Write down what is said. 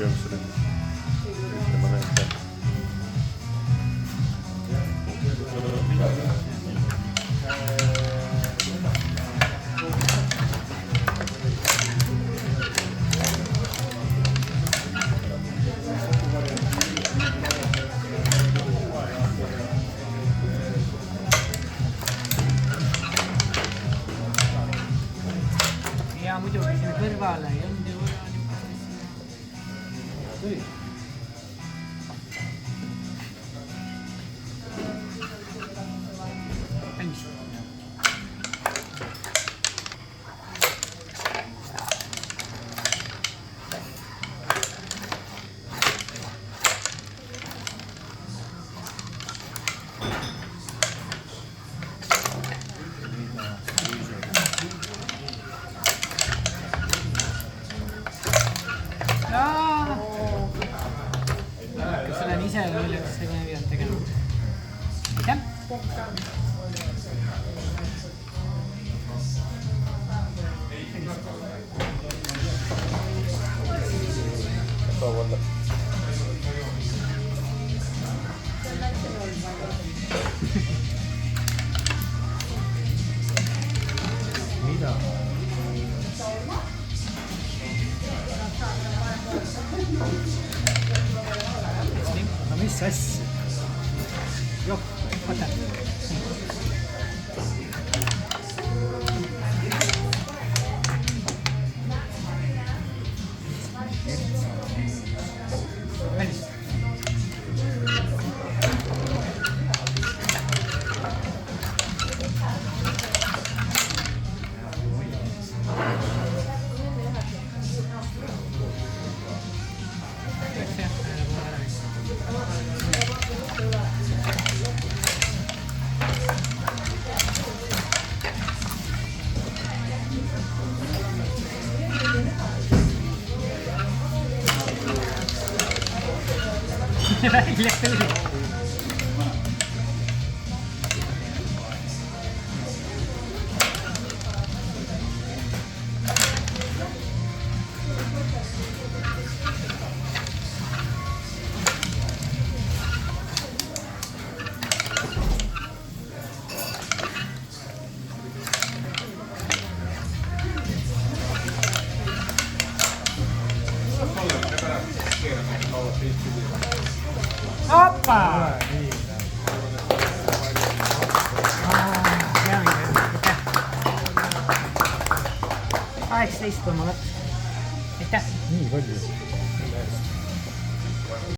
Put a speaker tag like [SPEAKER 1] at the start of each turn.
[SPEAKER 1] tea, kus see nüüd ütlema näeb.
[SPEAKER 2] Ja muidugi sinna kõrvale ei olnud ju kas olen ise või oleks see kohe pidanud tegema? Aitäh!
[SPEAKER 1] Saab olla. Mida?
[SPEAKER 2] No mis asja? Joh, võta. Välis. Välja tuli. Hoppa! 18,2. Aitäh!
[SPEAKER 1] Nii palju.